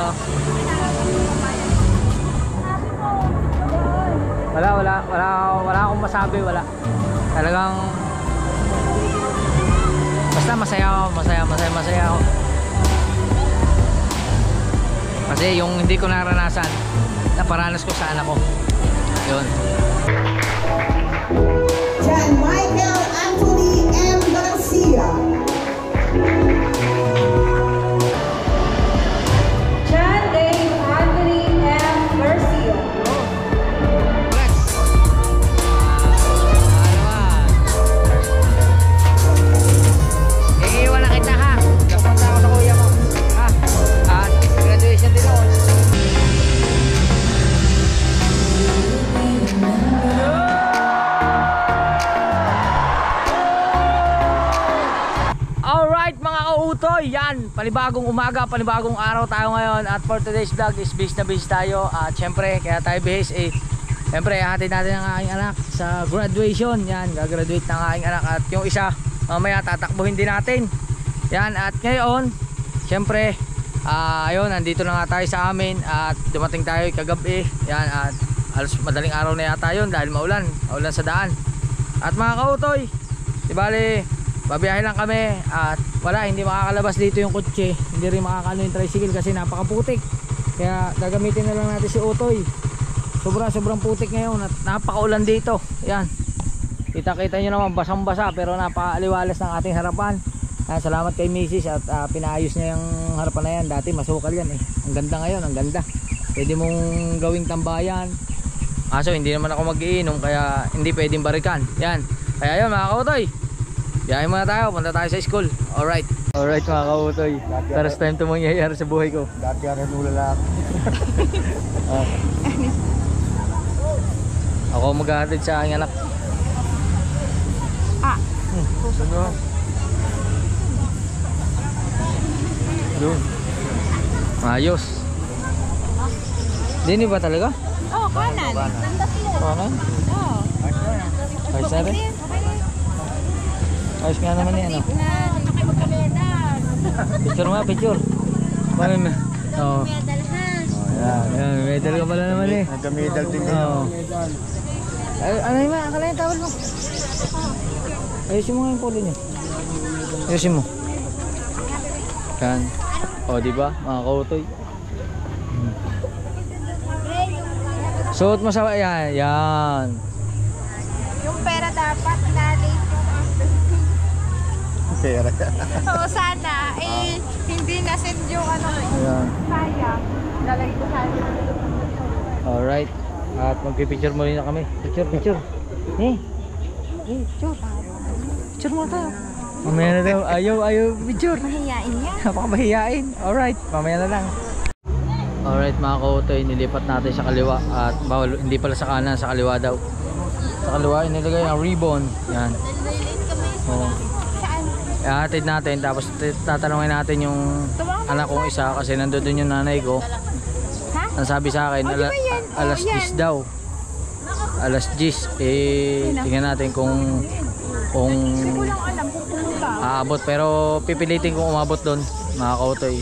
oh. Wala akong masabi, wala. Talagang basta masaya ako. Kasi yung hindi ko naranasan, naparanas ko sa anak ko. Yun. John Michael Anthony M. Garcia. John Dave Anthony M. Garcia. Iiwan na kita ha. Napunta ako sa kuya mo. Ha? At graduation din ako. Alright mga kautoy, yan, panibagong umaga, panibagong araw tayo ngayon. At for today's vlog is base na base tayo. At syempre, kaya tayo base syempre, hatid natin ang aking anak sa graduation. Yan, gagraduate ng aking anak. At yung isa, mamaya tatakbuhin din natin. Yan, at ngayon syempre, ayun, nandito na nga tayo sa amin. At dumating tayo kagabi. Yan, at alas madaling araw na yata yun dahil maulan sa daan. At mga kautoy, di bali, babiyahe lang kami. At wala, hindi makakalabas dito yung kotse. Hindi rin makakano yung tricycle kasi napakaputik. Kaya gagamitin na lang natin si Utoy. Sobrang putik ngayon at napakaulan dito. Yan, kita nyo naman, basang basa pero napakaaliwalas ng ating harapan. Salamat kay Mrs. at pinaayos niya yung harapan na yan. Dati masukal yan eh. Ang ganda ngayon, ang ganda. Pwede mong gawing tambayan. Kaso hindi naman ako mag-iinom kaya hindi pwedeng barikan. Yan, kaya yun mga kautoy, biyahe muna tayo, punta tayo sa school. Alright mga kautoy, first time ito mangyayari sa buhay ko. Dati rin ulala ako. Ako maghahatid sa aking anak. Ano? Doon. Ayos. Dini ba talaga? Oh, kanan. Kanan? Oo. Ayos na rin? Ayos nga naman yan, ano? Picture nga, picture. Oo. Ayan, medal ka pala naman eh. Nagka-medal din yun. Oo. Ano yun ba? Akala yung tawal mo. Ayusin mo nga yung polo niya. Ayusin mo. Yan. O, diba? Mga kautoy. Suot mo sa... Yan. Yung pera dapat na-date ko after. Pera. Oo, sana. Hindi na-send yung ano. Ayan. Sayang. Lalagay ko sana. Alright. At magpipicture mo rin na kami. Picture. Picture mo tayo. Mamaya na tayo. Ayaw picture. Mahiyain yan. Napakamahiyain. Alright, mamaya na lang. Alright mga kautoy, nilipat natin sa kaliwa. At bawal, hindi pala sa kanan, sa kaliwa daw. Sa kaliwa, inilagay ang ribbon. Yan. Oh. Ihatid natin, tapos tatanungin natin yung anak kong isa. Kasi nandun yung nanay ko. Ang sabi sa akin, alas 10 daw. Alas 10. Tingnan natin kung aabot, pero pipilitin kong umabot doon mga kautoy.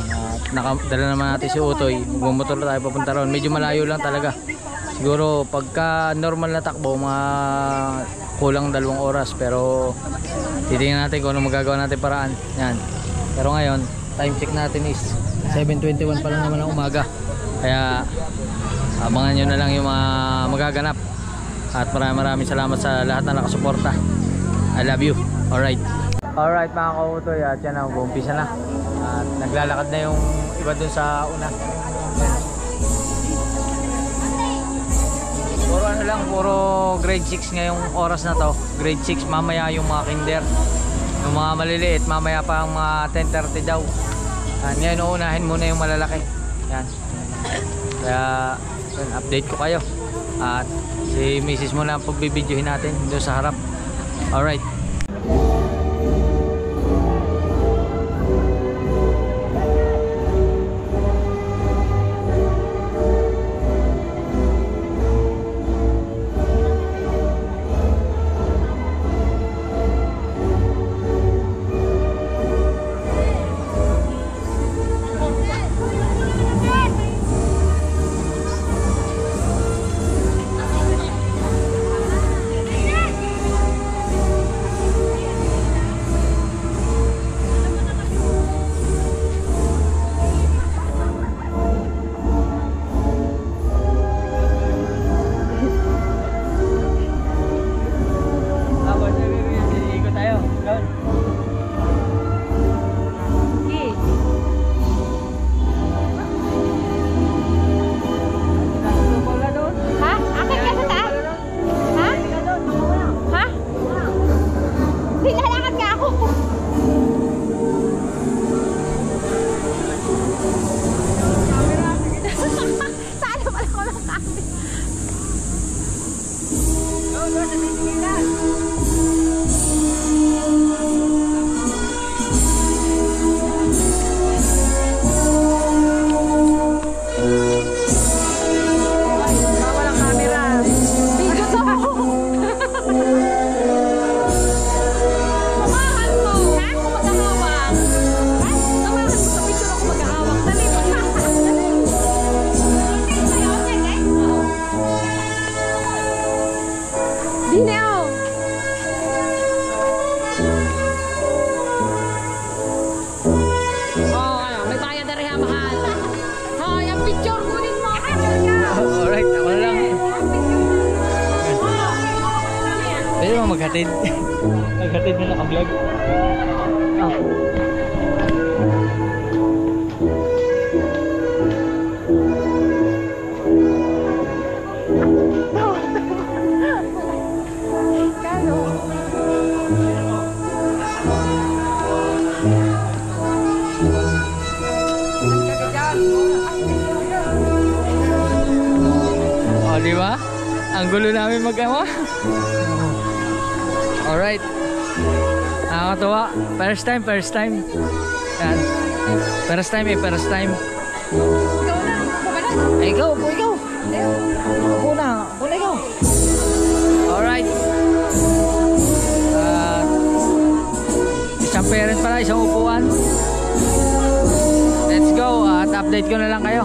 Dala naman natin si Utoy, magmumotor tayo papunta ron. Medyo malayo lang talaga, siguro pagka normal na takbo mga kulang 2 oras, pero titingnan natin kung ano magagawa natin paraan. Yan. Pero ngayon time check natin is 7:21 pa lang naman ng umaga, kaya abangan nyo na lang yung mga magaganap. At maraming salamat sa lahat na nakasuporta. I love you. Alright mga kautoy, at yan na, umpisa na. At naglalakad na yung iba dun sa una. Puro ano lang, puro grade 6 ngayong oras na to. Grade 6, mamaya yung mga kinder. Yung mga maliliit, mamaya pa ang mga 10:30 daw. Ngayon uunahin muna yung malalaki. Yan. Kaya yun, update ko kayo. At si Mrs. muna ang pagbibidyohin natin doon sa harap. Alright. Naghatid. Naghatid na naka-vlog. Ah. Oh, di ba? Ang gulo namin mag-ama. Alright. Nakakatuwa. First time. Yan. First time. Ay, ikaw. Upo na ikaw. Alright. Isang parent pala, isang upuan. Let's go. At update ko na lang kayo.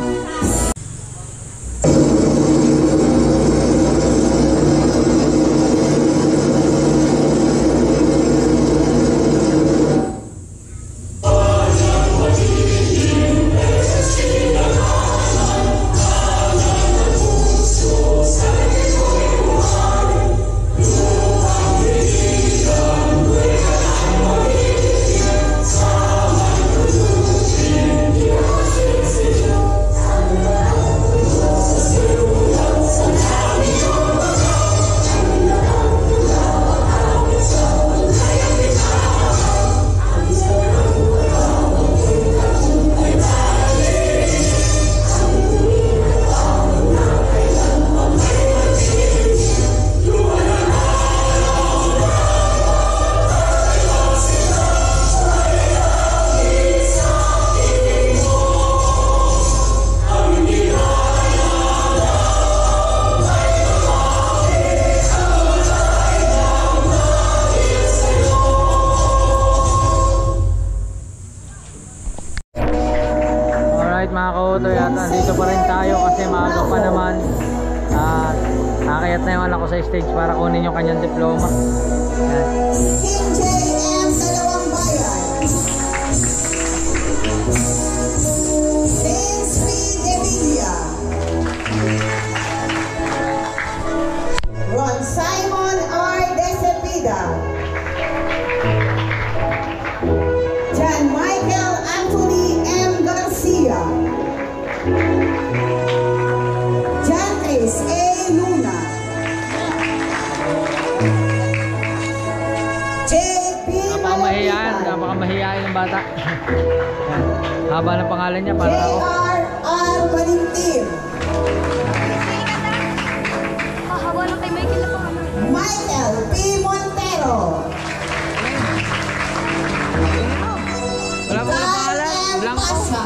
Mga kautoy, at andito pa rin tayo kasi maaga pa naman at nakakayat na yung anak ko sa stage para kunin yung kanyang diploma. Yan. King JM Dalawang Bayan. Vince V. Devilla. Ron Simon R. Decepida. John Michael Anthony M. Garcia. John Chris A. Luna. J.P. Napakamahiyain ng bata. Yan. Haba ng pangalan niya para ako. J.R.R. Valentin. Hawa lang kay Michael na pangalan. Michael P. Montero. Wala pa Kyle pangalan. M. Blanco. Pasha.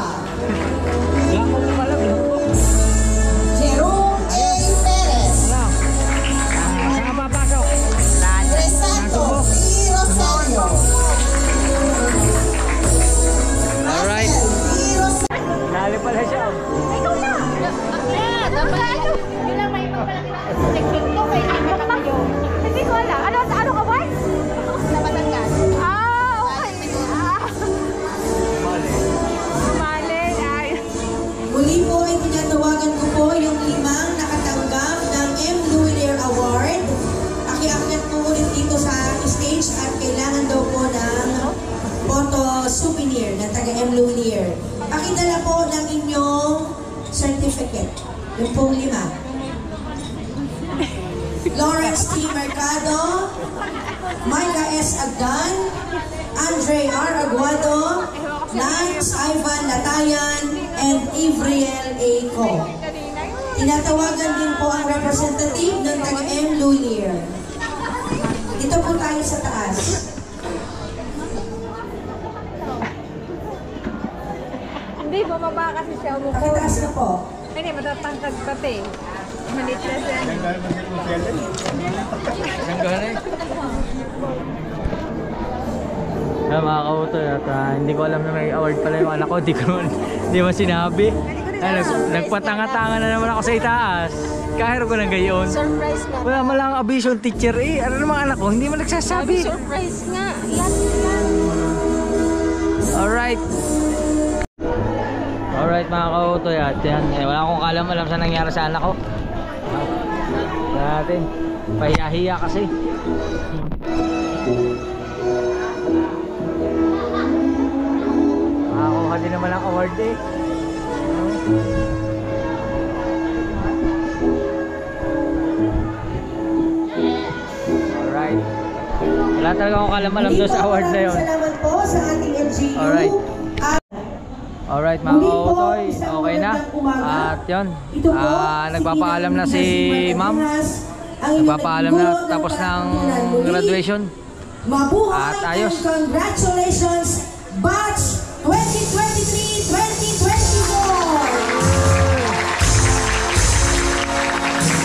Blanco pa pala. Blanco. Jerome A. Perez. Wala. Saan ka papasok? Crisanto P. Rosario. Alright. Russell P. Rosario. Nali pala siya. Ikaw na! Aklat! Dapat yun lang may ipapalaki na section ko. May limit na kayo. Hindi ko alam. Ano ka ba? Sa Batangas. Okay. Mali. Ay. Muli po ay tinatawagan ko po yung 5 nakatanggap ng M. Luilier Award. Aki-akyat po ulit dito sa stage at kailangan daw po ng photo souvenir ng taga M. Luilier. Pakidala po ng inyong certificate. Yung pong 5. Lawrence T. Mercado, Micah S. Agdan, Andre R. Aguado, Lance Ivan Latayan, and Ivriel A. Co. Tinatawagan din po ang representative ng taga-M. Luilier. Dito po tayo sa taas. Hindi, bumaba kasi siya. Pakitaas na po. Hindi, matatangkad pati. Malit na siya. Ang gana eh. Mga kautoy, at hindi ko alam na may award pala yung anak ko. Hindi mo sinabi. Nagpatanga-tanga na naman ako sa itaas. Kahit ko ng gayon. Surprise nga. Wala malang abisyon teacher eh. Ano naman anak ko? Hindi mo nagsasabi. Surprise nga. Yan lang. Alright. Alright mga kautoy, at yan. Wala akong alam sa nangyari sa anak ko. natin. Pahiya-hiya kasi. Makakuha din naman ang award eh. Alright. Wala talaga akong kalam-alam doon sa award na yun. Salamat po sa ating LGU. Alright. Alright mga kautoy, okay na. At yun, nagpapaalam na si ma'am. Nagpapaalam na tapos ng graduation. Mabuhay At ayos. and congratulations batch 2023-2024.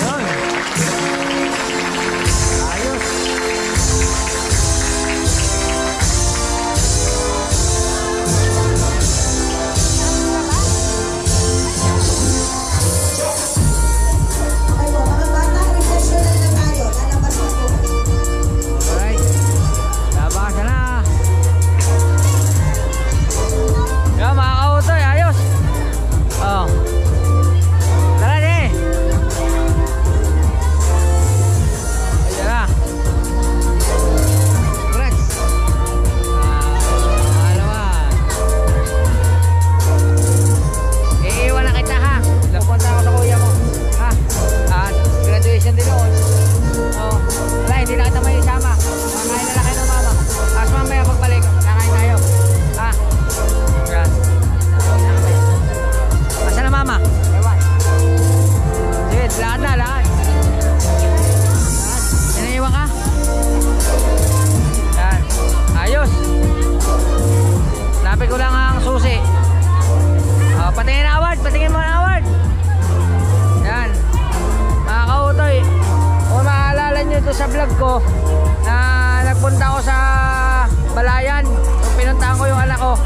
Yun. Ayos. Ay po, mga bata, refreshment na tayo. Lalabas na po. Alright. Labas na. Yan mga kautoy, ayos. Oh. Tara din. Ayan na. Congrats. Alawan. Iiwan na kita ha. Napunta ako sa kuya mo. Ha? At graduation din doon. Oh. Wala, hindi na kita may isama. Kakain na lang kayo ng mama. Tapos mamaya pagbalik, kakain tayo. Ha? Yan. Asa na mama? Sige, lahat na, lahat. Inaiwan ka? Yan. Ayos. Napit ko lang ang susi. Patingin na award, patingin mo na award. Yan. Mga kautoy, kung maaalala nyo ito sa vlog ko na nagpunta ako sa Balayan, yung pinuntahan ko yung anak ko,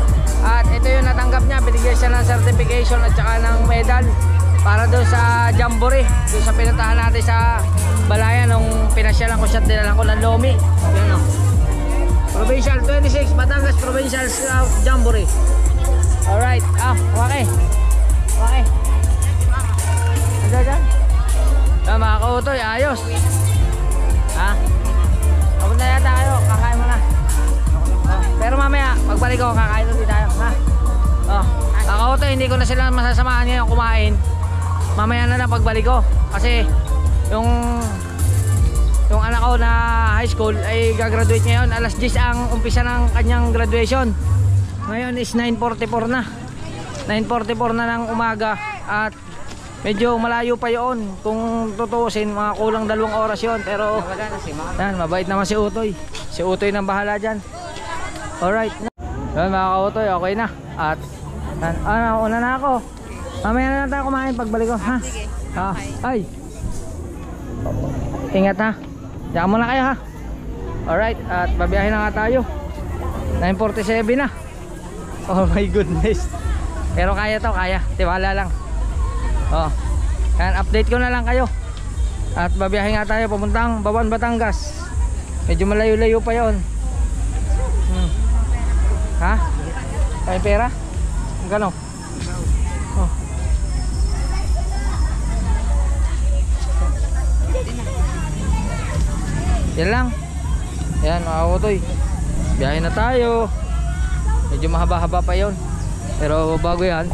at ito yung natanggap niya, binigyan siya ng certification at saka ng medal para doon sa Jamboree, doon sa pinuntahan natin sa Balayan nung pinasyalan ko siya, dinalan ko ng Lomi. Yan o, Provincial 26 Batangas Provincial Scout Jamboree. Alright, okay. Okay. Ano dyan? Mga kautoy, ayos. Ha? Kapag na yata kayo, kakain mo na. Pero mamaya, pagbalik ko, kakain ulit tayo. Ha? Mga kautoy, hindi ko na sila masasamahan ngayon kumain. Mamaya na lang pagbalik ko. Kasi, yung anak ko na high school ay gagraduate ngayon. Alas 10 ang umpisa ng kanyang graduation. Ngayon is 9:44 na. 9:44 na ng umaga. At medyo malayo pa yun. Kung tutuusin, mga kulang 2 oras yun. Pero yan, mabait naman si Utoy. Si Utoy nang bahala dyan. Alright. Yan mga kautoy, okay na. At una na ako. Mamaya na lang tayo kumain pagbalik ko. Ha? Ay. Ingat ha. Diyan muna kayo ha. Alright. At babiyahin na nga tayo. 9:47 na. Oh my goodness. Pero kaya to, kaya. Tiwala lang. Yan, update ko na lang kayo. At babiyahin nga tayo papuntang Bawan, Batangas. Medyo malayo-layo pa yon. Ha? May pera? Gano? Oh. Yan lang. Yan mga kautoy, biyahe na tayo. Medyo mahaba-haba pa yon. Pero bago yan,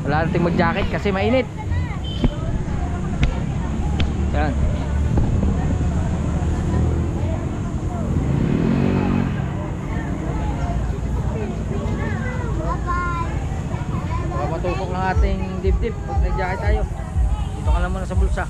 wala nating mag-jacket kasi mainit. Yan. Baka matusok ng ating dibdib pag nag-jacket tayo. Dito ka lang muna sa bulsa.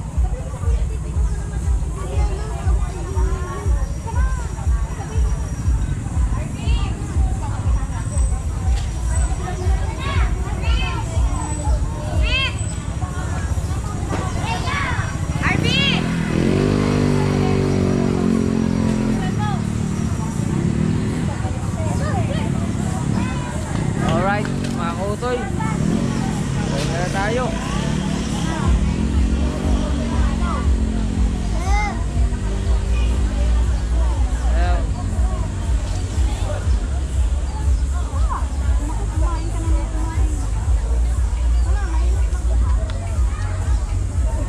Alright, mga kautoy, gawin na tayo. Ayan.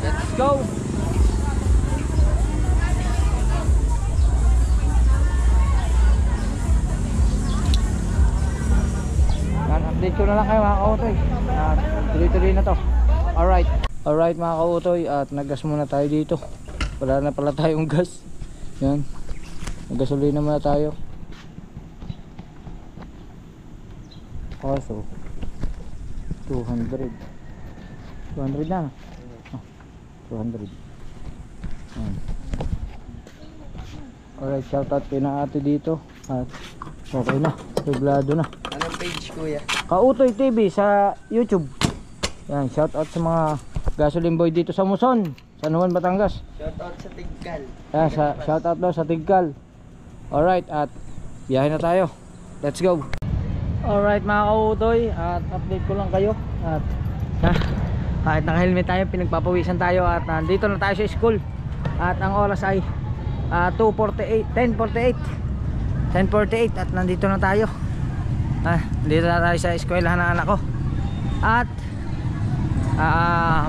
Let's go. na lang kayo mga kautoy. At tuloy-tuloy na to. Alright mga kautoy, at naggas muna tayo dito. Wala na pala tayong gas. Yan. Naggasolina muna tayo. Also 200 na. Oh, 200. Yan. Alright, shoutout kay na ate dito. At okay na, reglado na. Anong page kuya? Kautoy TV sa YouTube. Yan, shoutout sa mga gasoline boy dito sa Muson, San Juan, Batangas. Shoutout sa Tigkal. Yan, shoutout daw sa Tigkal. Alright, at biyahe na tayo. Let's go. Alright mga kautoy, at update ko lang kayo. At kahit naka-helmet tayo, pinagpapawisan tayo. At nandito na tayo sa school. At ang oras ay 10:48 at nandito na tayo. Nandito na tayo sa eskwelahan ng anak ko. At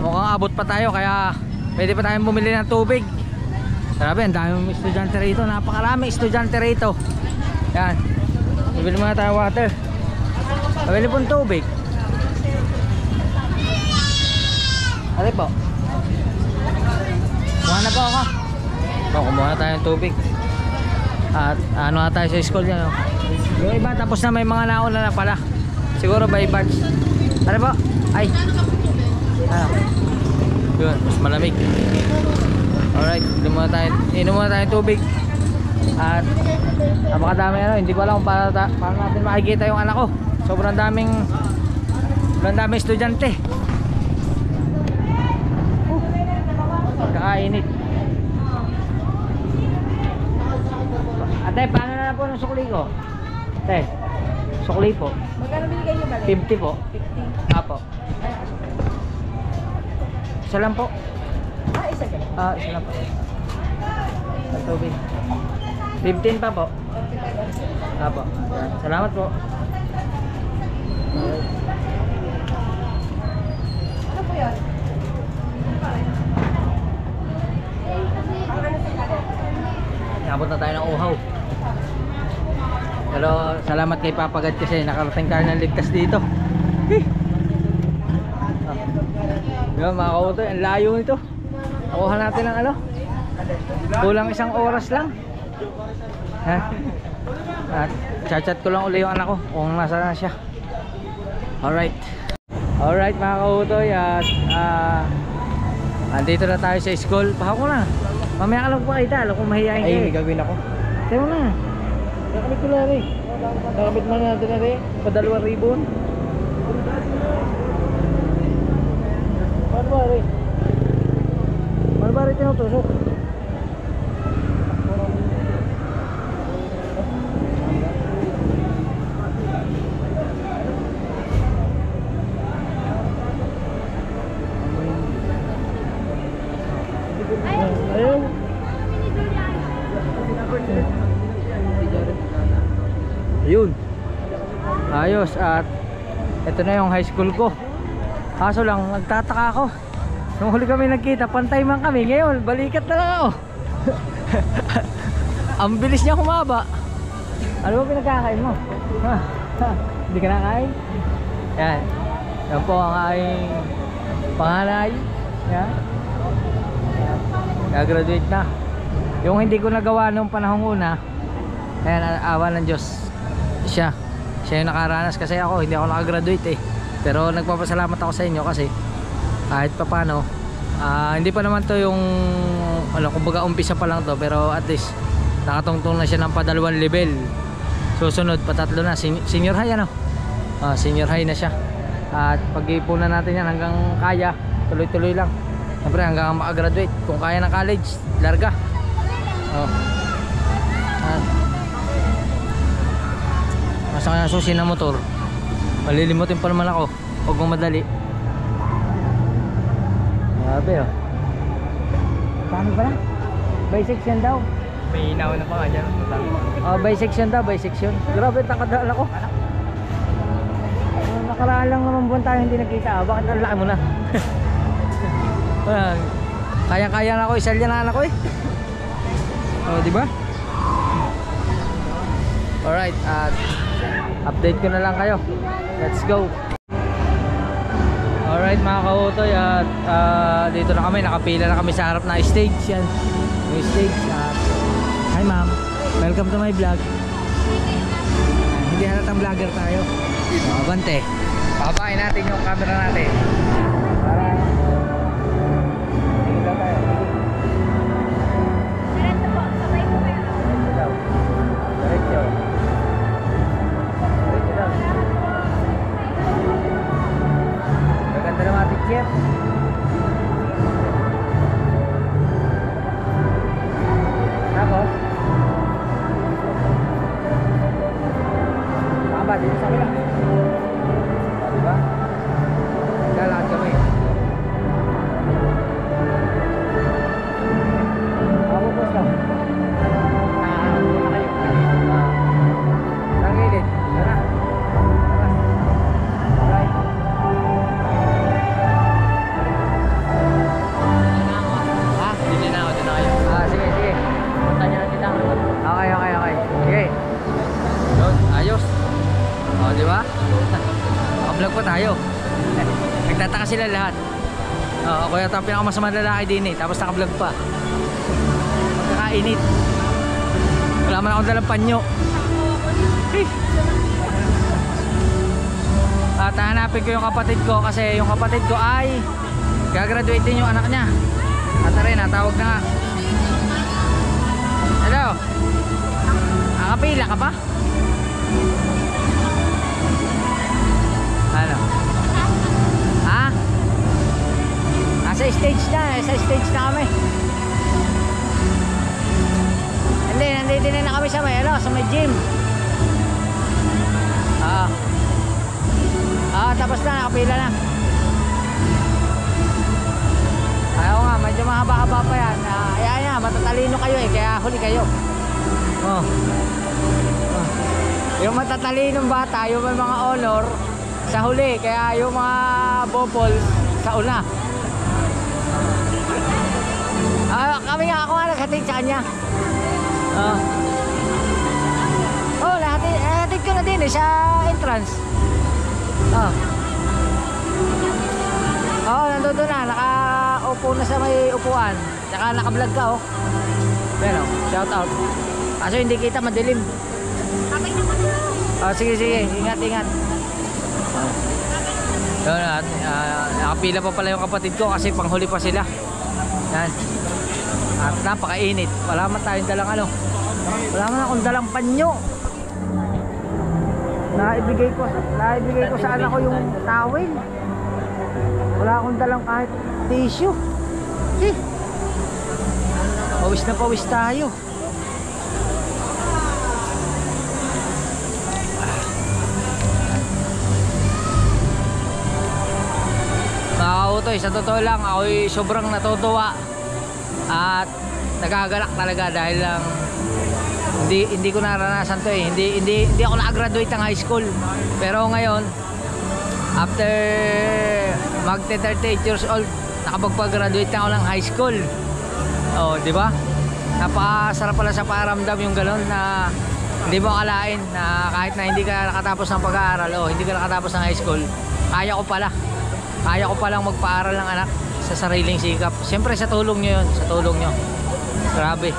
mukhang abot pa tayo, kaya pwede pa tayong bumili ng tubig. Grabe, ang daming estudyante rito. Napakarami estudyante rito. Yan, bibili muna tayo water. Bibili pong tubig. Ano po? Kuha na po ako. Kumuha na tayo ng tubig. At ano na tayo sa school yan, no? Yung iba tapos na, may mga nauna na pala. Siguro by batch. Ano po? Ay, yun, mas malamig. Alright, inom muna tayo ng tubig. At napakadami, hindi ko alam kung paano natin makikita yung anak ko. Sobrang daming estudyante. Kakainit. Ate, paano na po ng sukli ko? Ate, sukli po. Magkano binigay niyo ba? 50 po. 50. Apo. Isa lang po. Isa ka. Isa lang po. Sa tubig. 15 pa po. Apo. Yan. Salamat po. Ano po yun? Abot na tayo ng uhaw. Pero salamat kay Papa God kasi nakarating tayo ng ligtas dito. Yun mga kautoy, ang layo nito. Nakuha natin ng ano, kulang 1 oras lang. At chat ko lang uli yung anak ko kung nasa na siya. Alright mga kautoy, at andito na tayo sa school. Pahako na. Mamaya ka lang po kita, alam kong mahihayin kayo. Ay, may gagawin ako. Tayo na. Nakabit ko na rin. Nakabit na natin na rin. Pa 2,000. Paano ba rin? Paano ba rin tinutusok? Ayun. Ayun. Ayos, at ito na yung high school ko. Kaso lang, nagtataka ako. Nung huli kami nagkita, pantay man kami. Ngayon, balikat na lang ako. Ang bilis niya humaba. Ano ba pinagkakain mo? Hindi ka nakain? Yan. Yan po ang aking panganay. Yan. Gagraduate na. Yung hindi ko nagawa nung panahong una, ayan, awa ng Diyos, siya yung nakaranas, kasi ako hindi ako nakagraduate eh. Pero nagpapasalamat ako sa inyo kasi kahit pa paano, hindi pa naman to yung kumbaga umpisa pa lang to, pero at least nakatungtong na siya ng pa 2 level. Susunod pa 3 na, senior high ano. Senior high na siya. At pag-iipunan natin yan hanggang kaya, tuloy-tuloy lang. Siyempre hanggang makagraduate. Kung kaya ng college, larga. Nasa kaya susi na motor, malilimutin pa naman ako. Huwag mong madali. Grabe oh. Paano ba na? Bisection daw. May inaw na pa nga dyan. Bisection daw, bisection. Grabe, takadala ko. Nakaraan lang naman buwan tayo hindi nakita. Bakit ang laki mo na? Kaya-kaya na ako, isalya na ako eh. Di ba? Alright, at update ko na lang kayo. Let's go. Alright mga kautoy, at dito na kami, nakapila na kami sa harap na stage. Yan, yung stage. Hi ma'am, welcome to my vlog. Hindi halatang vlogger tayo. Bante, papain natin yung camera natin para tingin lang tayo. Diretso po, sabay po kayo. Diretso daw. Diretso. Diretso daw. Maganda naman ating chef. Tapos saan ba? Dito sa kabila. Diba? Lalakad kami. Ako po lang. Muna kayo. Tangilid. Tara. Tara. Alright. Ha? Dito na ako. Dito na kayo. Sige, sige. Punta nyo na kita. Okay, okay, okay. Sige. Yun, ayos. O, di ba? Naka-vlog pa tayo. Nagtataka sila lahat. Ako yata ang pinakamasamang lalaki din eh. Tapos naka-vlog pa. Magkakainit. Wala man akong dalang panyo. At hanapin ko yung kapatid ko kasi yung kapatid ko ay gagraduate din yung anak niya. At rin, natawag na nga. Hello? Nakapila ka pa? Ano? Ha? Nasa stage na. Nasa stage na kami. Hindi, nandito na kami sa may, sa may gym. Tapos na, nakapila na. Ayaw nga, medyo mahaba-haba pa yan. Ayan nga, matatalino kayo eh, kaya huli kayo. Yung matatalinong bata, yung may mga honor sa huli, kaya yung mga bobol sa una. Kami nga, ako nga naghatid sa kanya. Nahatid ko na din eh, sa entrance. Nandun na, nakaupo na sa may upuan. Tsaka nakablog ka oh. Yan oh, shout out. Kaso hindi kita, madilim. Okay naman. Sige, sige, ingat, ingat. Yun, nakapila pa pala yung kapatid ko kasi panghuli pa sila. Yan. At napakainit. Wala man tayong dalang ano. Wala man akong dalang panyo. Naibigay ko sa anak ko yung towel. Wala akong dalang kahit tissue. Pawis na pawis tayo. Nakakautoy, sa totoo lang ako'y sobrang natutuwa at nagagalak talaga dahil lang hindi ko naranasan to eh. Hindi ako na-graduate ng high school. Pero ngayon, after magte 38 years old, nakapagpag-graduate na ako ng high school. Di ba? Napakasarap pala sa pakiramdam yung gano'n na hindi mo akalain na kahit na hindi ka nakatapos ng pag-aaral o hindi ka nakatapos ng high school, kaya ko palang magpaaral ng anak sa sariling sikap. Siyempre sa tulong nyo yun, sa tulong nyo. Grabe.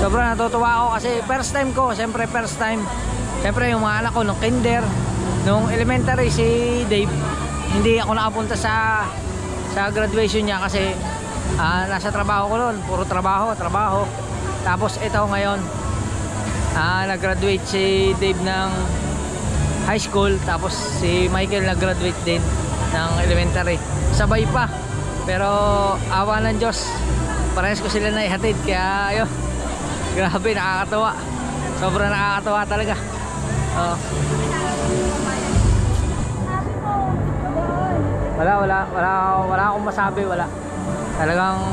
Sobrang natutuwa ako kasi first time ko, siyempre first time. Siyempre yung mga anak ko nung kinder, nung elementary si Dave, hindi ako nakapunta sa graduation niya kasi nasa trabaho ko noon, puro trabaho. Tapos ito ngayon, nag-graduate si Dave ng high school, tapos si Michael nag-graduate din ng elementary. Sabay pa. Pero awa ng Diyos, parehas ko sila na ihatid, kaya ayun. Grabe, nakakatawa. Sobrang nakakatawa talaga. Wala akong masabi, wala. Talagang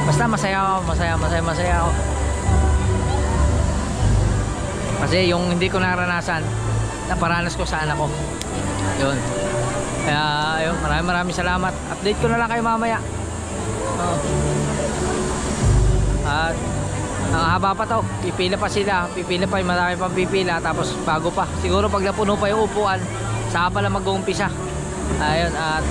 basta masaya ako. Kasi yung hindi ko naranasan, naparanas ko sa anak ko. Yun. Kaya ayun, maraming salamat. Update ko na lang kayo mamaya. At Ang haba pa to, pipila pa sila, pipila pa, marami pang pipila, tapos bago pa. Siguro pag napuno pa yung upuan, saka pala mag-uumpisa. Ayun, at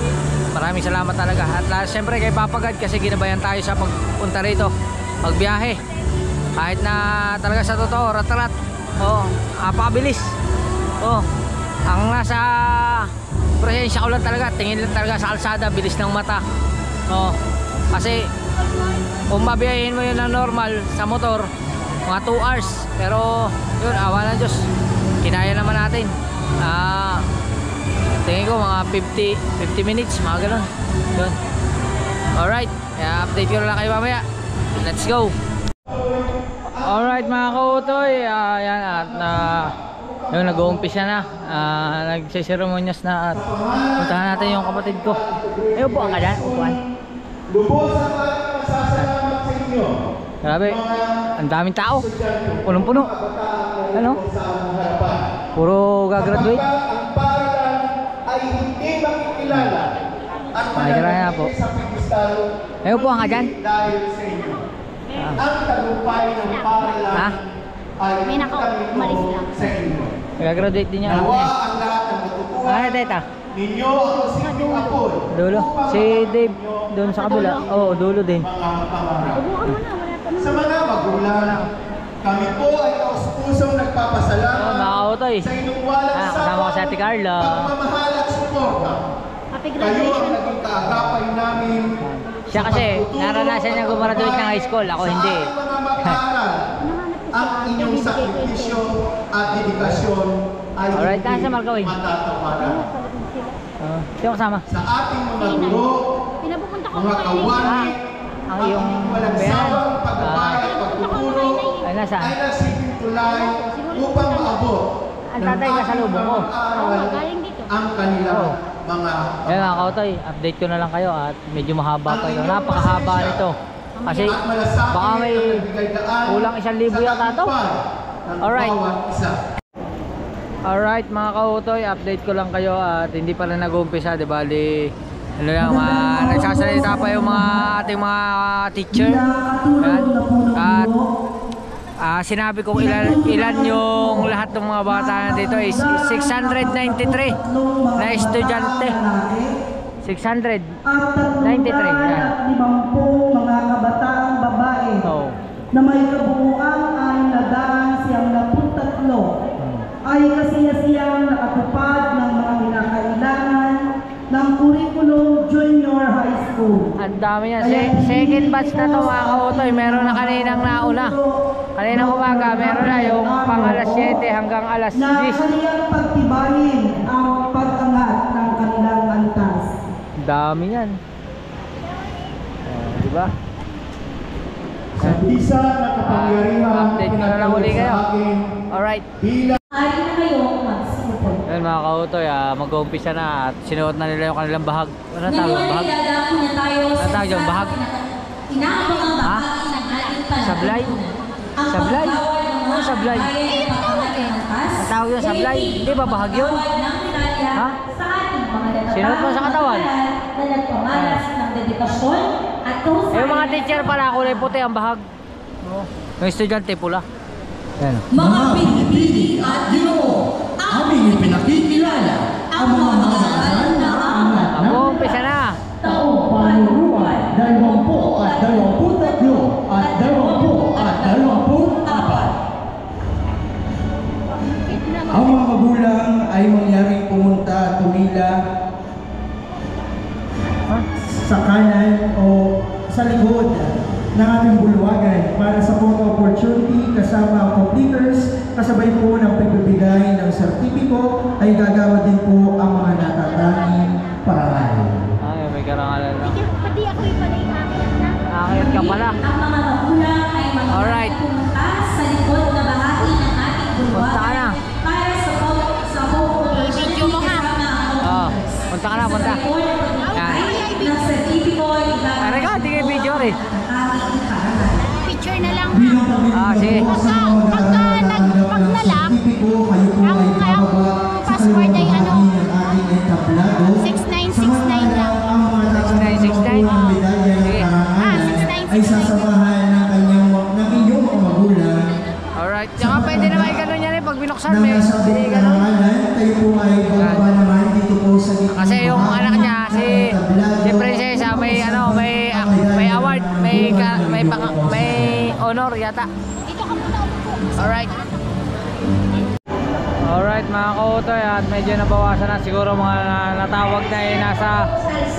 maraming salamat talaga. At siyempre kay Papagad kasi ginabayan tayo sa pagpunta rito, pagbiyahe. Kahit na talaga sa totoo, rat-rat. Oh, apakabilis. Oh, ang nasa presensya ko lang talaga, tingin lang talaga sa kalsada, bilis ng mata. Oh, kasi kung babiyahin mo yun na normal sa motor, mga 2 hours. Pero yun, awa ng Diyos, kinaya naman natin. Tingin ko mga 50 minutes, mga ganun. Yun. Alright, kaya update ko na lang kayo mamaya. Let's go. Alright mga kautoy, ayan at yun, nag-uumpisa na, nagsiseremonyas na at puntahan natin yung kapatid ko. Ay, upuan ka dyan, upuan. Lubos ang masasalamat sa inyo. Grabe, ang daming tao, punong-puno. Ano? Puro gagraduate. Ang paralan ay hindi makikilala at Kaya po. sa pidestalo Ay, upuan ka dyan. dahil sa inyo. Ang tagumpay ng paralan Ha? ay May umalis lang. sa inyo. Gagraduate din yan. Nawa ang lahat ng natutuhan Teta. ninyo ang silbing apoy Dulo. Si Dave doon sa kabila. Oo, dulo din. mga pangarap. Buka mo na, wala pa naman. Sa mga magulang, kami po ay taus-pusong nagpapasalamat Mga kautoy. sa inyong walang Kasama ko si Ate Carla. pagmamahal at suporta. Happy Kayo ang graduation. naging kaagapay namin. Siya kasi, naranasan niya gumraduate ng high school. Ako hindi. Sa ating mga mag-aaral, ang inyong sakripisyo at dedikasyon ay Alright, hindi nasa Markawin. matatawaran. Sino kasama? Sa ating mga guro, Pinapupunta ko mga kawani, Ang iyong walang bayan. sawang pagbabayad at pagtuturo Ay, nasaan? ay nagsilbing tulay upang maabot Ang tatay ka sa lubong ko. mag-aaral galing dito. ang kanilang Oo. mga Ayun mga kautoy, update ko na lang kayo at medyo mahaba pa ito. Napakahaba nito. Kasi at malasakit baka may ang nagbigay daan kulang 1,000 yata to. sa tagumpay ng Alright. bawat isa. Alright mga kautoy, update ko lang kayo at hindi pa rin nag-uumpisa, di ba? Ano lang, nagsasalita pa yung mga ating mga teacher. Yan. At sinabi kong ilan yung lahat ng mga bata dito is 693 na estudyante. 693. Yan. 50 mga kabataang babae So, na may kabuuan ay nadaan siyang 43 ay kasiyasiyang nakatupad ng mga kinakailangan ng curriculum junior high school. ang dami yan. Second batch na to mga kautoy. Meron na kaninang nauna. Kaninang umaga, meron na yung pang alas 7 hanggang alas Na 10. kaniyang pagtibayin ang pag-angat ng kanilang antas. Dami yan. Diba? Sa bisa na kapangyarihan, Update ko na lang uli kayo. sa akin Alright. bilang Ay na kayong magsipon. Ayun mga kautoy, mag-uumpisa na at sinuot na nila yung kanilang bahag. Ano tawag? Bahag? Ano tawag yung bahag? Ha? Sablay? Sablay? Ano sablay? Ang tawag yun, sablay? Hindi ba bahag yun? Ha? Sinuot mo sa katawan? Na nagpamalas ng dedikasyon at Eh, yung mga teacher pala, kulay puti ang bahag. Oh. Yung estudyante pula. Ayan. Mga pinipili at ginoo, aming ipinakikilala ang mga mag-aaral na aangat ng Mag-uumpisa na. taong panuruan 20 at 23 at 20 at 24. ang mga magulang ay mangyaring pumunta at tumila sa kanan o sa likod ng ating bulwagan para sa photo opportunity kasama ang completers, kasabay po ng pagbibigay ng sertipiko ay gagawa din po ang mga natatanging parangal. Ay, may karangalan na. Pati ako yung pala yung akin na. Akit ka pala. Ang mga magulang ay Alright. pumunta sa likod na bahagi ng ating Punta ka na. para sa photo opportunity kasama ang Punta ka na, punta. Yan. ng sertipiko ay Ay, ka, tingin video rin. Picture na lang. Sige. Pag nalak, ang password ay ano, 6969 lang. 6969. Sige. ay sasamahan ng iyong mga Alright mga kautoy, at medyo nabawasan na siguro mga natawag na nasa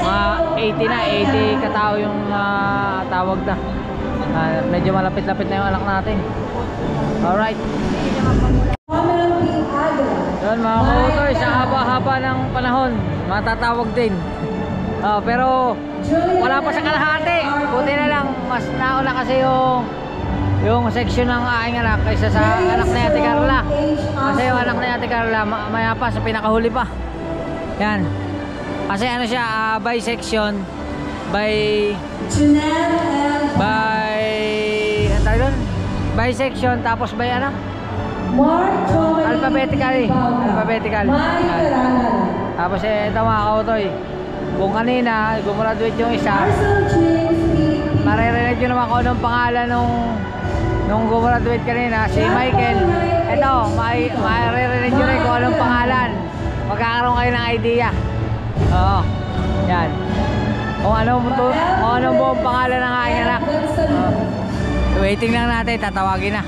mga 80 na, 80 katao yung tawag na. Medyo malapit-lapit na yung anak natin. Alright. Yun mga kautoy, sa haba-haba ng panahon matatawag din. Pero wala pa sa kalahati. Buti na lang, mas nauna kasi yung section ng aking anak kaysa sa anak ni Ate Carla. Kasi yung anak ni Ate Carla maya pa sa pinakahuli pa. Yan. Kasi ano siya, by section, by section, tapos by ano? Alphabetically. Tapos ito mga kautoy, kung kanina gumraduate yung isa, maririnig nyo naman kung anong pangalan nung gumraduate kanina, si Michael. Ito, maririnig nyo rin kung anong pangalan. Magkakaroon kayo ng idea. Oo, yan. Kung anong buong pangalan ng aking anak. Waiting lang natin, tatawagin na.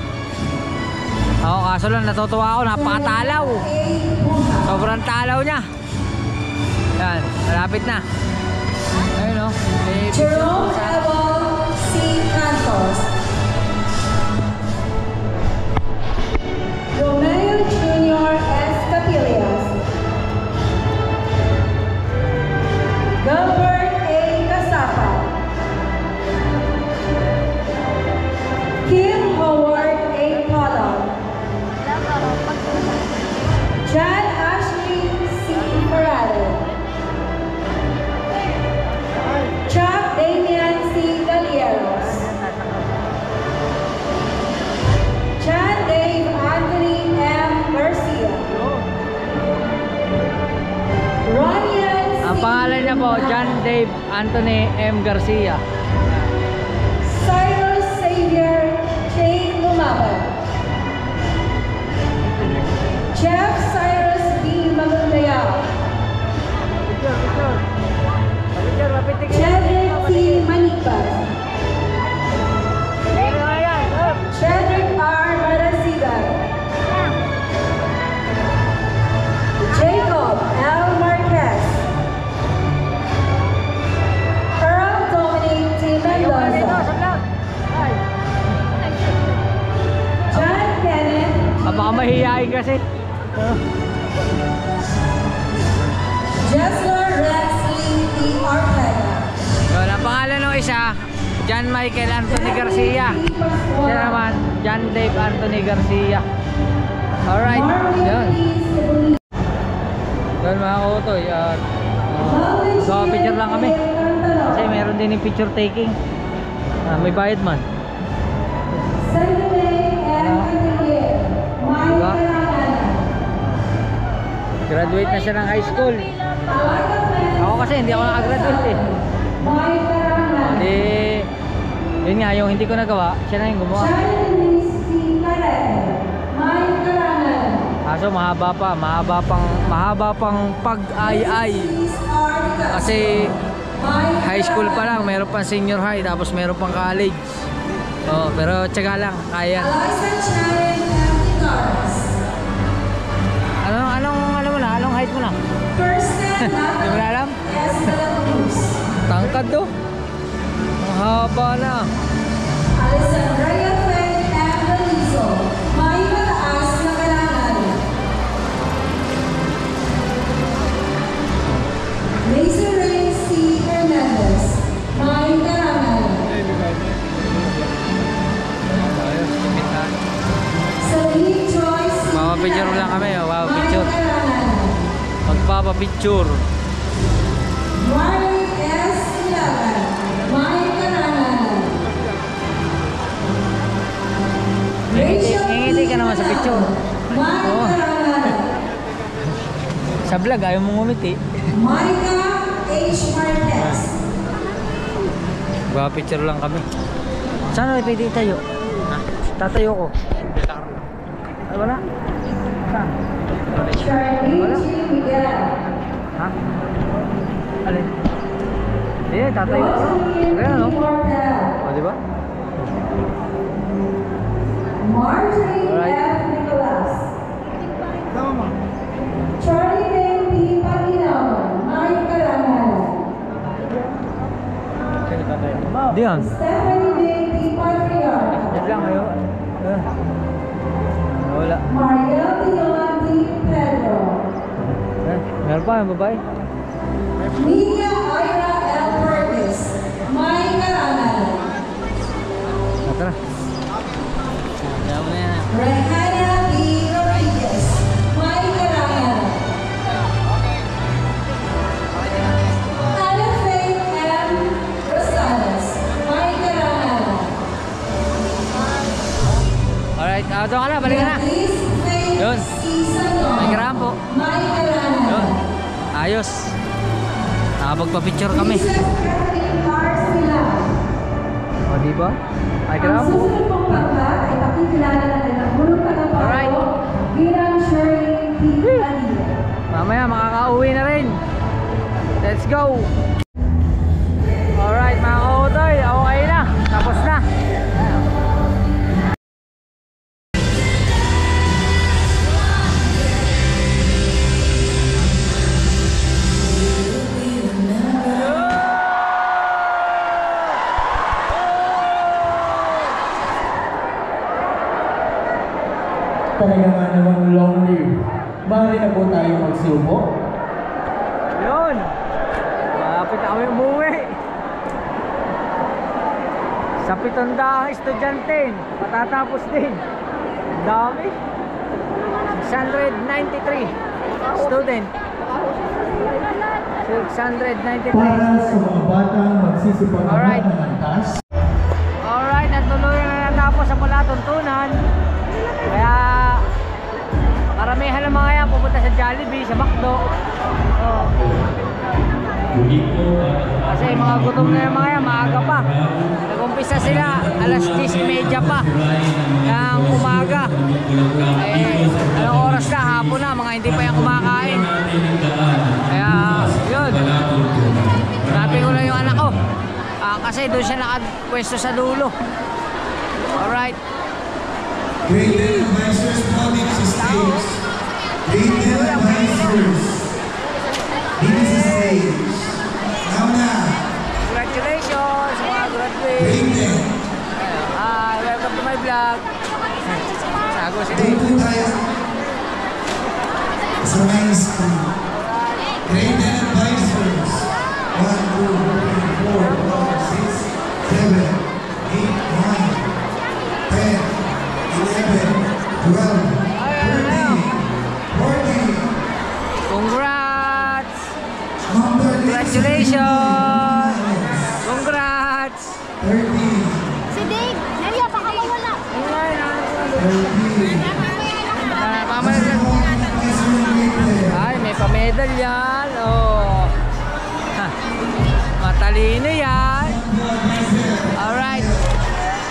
Kaso lang natutuwa ako, napakatalaw. Sobrang talaw niya. Yan, malapit na. Ayun o. Jerome Evo C. Cantos. Romeo Jr. S. Capillas. Gilbert A. Casapa. Kim Howard A. Collin. John Ashley C. Ferraro. Chuck Damian C. Galieros. John Dave Anthony M. Garcia. Ronian C. Ang pangalan niya po, John Dave Anthony M. Garcia. Cyrus Xavier J. Lumaban. Jeff Cyrus B. Magundaya. Cedric T. Manipas. Cedric R. Marasigan. Jacob L. Marquez. Earl Dominic T. Mendoza. John Kenneth. Baka mahihayin kasi. Jesler Rex Lee T. Arcega. Yun, ang pangalan ng isa, John Michael Anthony Garcia. Siya naman, John Dave Anthony Garcia. Alright, yun. Yun mga kautoy, picture lang kami. Kasi meron din yung picture taking. May bayad man. Diba? Graduate na siya ng high school. Ako kasi hindi ako nakagraduate eh. Hindi, yun nga, yung hindi ko nagawa, siya na yung gumawa. Kaso mahaba pang pag-ay-ay. Kasi high school pa lang, meron pang senior high, tapos meron pang college. Pero tiyaga lang, kaya. Anong height mo na? Hindi mo na alam? Tangkad do. Ang haba na. Alessandria Faye M. Dalizo. May mataas na kalangan. Laser Ray C. Hernandez. May kalangan. Salim Joy C. Mapapicture lang kami. Mapapicture. Magpapapicture. Marley S. Ilagan. May kalangan. Ngingiti ka naman sa picture. May Oo. kalangan. Sa vlog, ayaw mong umiti. Monica H. Marquez. Magpapicture lang kami. Saan na pwede tayo? Tatayo ko. Ay, wala. Saan? Charlie G. Miguel. Ha? Alin? Hindi, tatayo ko. Kaya no? O, diba? Marjorie Alright. Diyan. Stephanie May P. Patriarch. Yan lang ayo. Wala. Mariel Leon D. Pedro. Meron pa yung babae. Mia Ira L. Perez. May Karangal. Tara. Yan mo na yan. Rehana B. Rodriguez. May Karangal. Ana Faith M. Rosales. May Karangal. Alright, doon ka na, balik ka na. Beatrice Faith Yun. C. Salon. May gram po. May Karangal. Yun. Ayos. Nakapagpa-picture kami. Princess Catherine Arcila. O, diba? Ay, Ang gram po. susunod pong pangkat ay pakikilala natin ang gulong Alright. tagaparo bilang Shirley P. Aliyah. Mamaya makakauwi na rin. Let's go. Alright mga kautoy, okay na. Tapos na. Talaga nga namang long live. Maaari na po tayo magsubo. Yun. Malapit na kami umuwi. Sa 700 estudyante, matatapos din. Ang dami. 693 student. 693. Para sa mga batang magsisipag Alright. ng antas. Alright, natuloy na natapos sa mula tuntunan. Kaya karamihan ng mga yan pupunta sa Jollibee, sa McDo. Oh. Kasi mga gutom na yung mga yan, maaga pa. Nag-umpisa sila, alas 10:30 pa ng umaga. Eh, anong oras na? Hapon na, mga hindi pa yan kumakain. Kaya, yun. Sabi ko lang yung anak ko. Kasi doon siya nakapwesto sa dulo. Alright. Graded advisors coming to stage. Graded advisors. This is stage. Now na. Congratulations mga graduate. Graded. Hi, welcome to my vlog. Sago sila. Dito tayo. Sa main school. Graded advisors. 1, 2, 3, 4, 5, 6, 7, 8, 9, 10. 11, 12, 13, 14. Congrats! Number Congratulations! Congrats! 13. Si Dave, Nelia, baka mawala. Ay, may pa-medal yan. Oh. Ha. Matalino yan. Alright.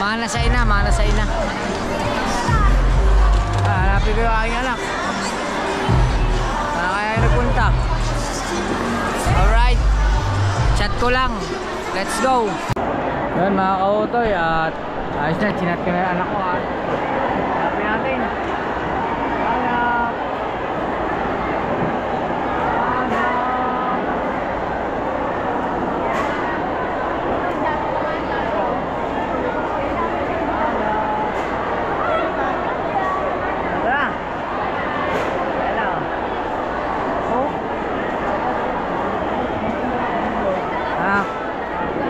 Mana sa ina, mana sa ina. Hanapin ko yung aking anak. Kaya nagpunta. Alright. Chat ko lang. Let's go. Yan mga kautoy. At ayos na, chinat ko na yung anak ko. Hanapin natin. Hanap.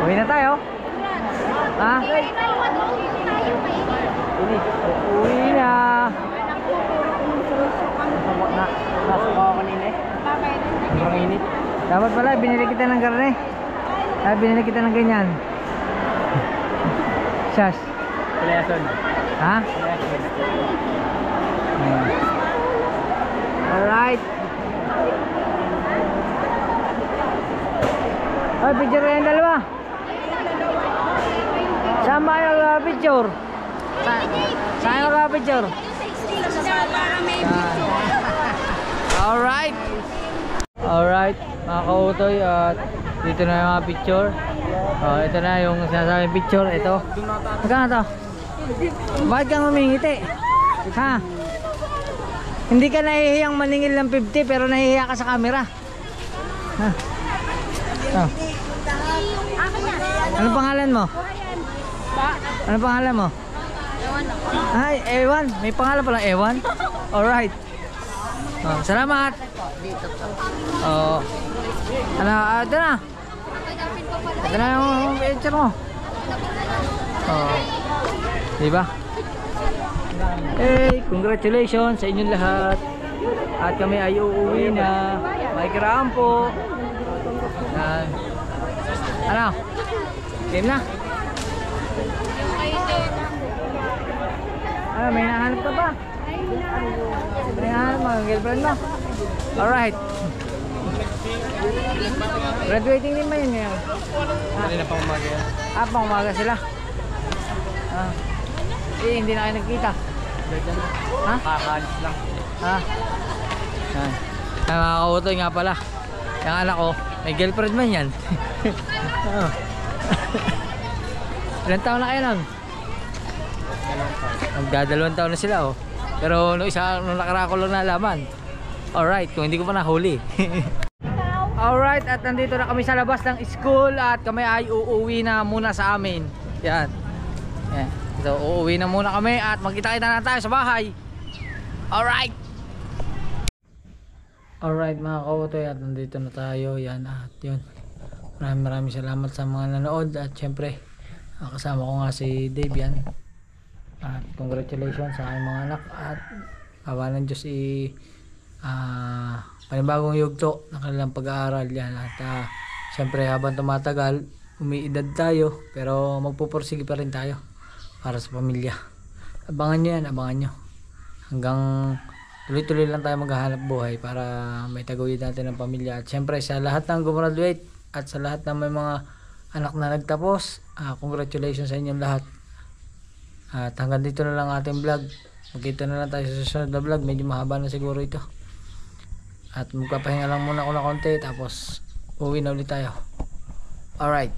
Uwi na tayo. Ha? Uwi na. Nasuka ako kanina eh. Ang init. Dapat pala binili kita ng karne. Ay, binili kita ng ganyan. Shush. Palayason. Ha? Alright. Ay, picture kayong dalawa. Saan ba yung picture? Saan yung picture? Alright. Alright, mga kautoy. At dito na yung mga picture. Ito na yung sinasabing picture. Ito. Magkano to? Bakit kang humingiti? Ha? Hindi ka nahihiyang maningil ng 50 pero nahihiya ka sa camera. Ha? Oh. Akin yan. Ano pangalan mo? Ano pangalan mo? Ay, Ewan. May pangalan palang Ewan? Alright. Oh, salamat. Oh. Ano, ito na. Ito na yung picture mo. Oh. Diba? Hey, congratulations sa inyong lahat. At kami ay uuwi na. May kiraan po. Yan. Ano? Game na? Ano, may nahanap ka ba? May nahanap mo, girlfriend mo? Alright. Graduating din ba yun ngayon? Hindi na pang umaga yan. Pang umaga sila? Hindi na kayo nagkita. Ha? Kakalis lang. Yan. Mga kautoy nga pala. Yung anak ko, may girlfriend man yan. Oo. Ilan taon na kayo lang? Magdadalawang taon na sila oh. Pero nung nakaraan ko lang nalaman. Alright, kung hindi ko pa nahuli. Alright, at nandito na kami sa labas ng school at kami ay uuwi na muna sa amin. Yan. Yan. So uuwi na muna kami at magkita-kita na tayo sa bahay. Alright. Alright mga kautoy, at nandito na tayo. Yan, at yun. Maraming salamat sa mga nanood. At syempre kasama ko nga si Dave yan. At congratulations sa aking mga anak. At awa ng Diyos panibagong yugto ng kanilang pag-aaral yan. At syempre habang tumatagal umiidad tayo, pero magpupursige pa rin tayo para sa pamilya. Abangan nyo yan, abangan nyo hanggang tuloy-tuloy lang tayo maghahanap buhay para may taguyod natin ng pamilya. At syempre sa lahat ng gumraduate at sa lahat ng may mga anak na nagtapos, congratulations sa inyong lahat. At hanggang dito na lang ating vlog. Magkita na lang tayo sa susunod na vlog. Medyo mahaba na siguro ito. At magpapahinga lang muna ako na konti, tapos uwi na ulit tayo. Alright.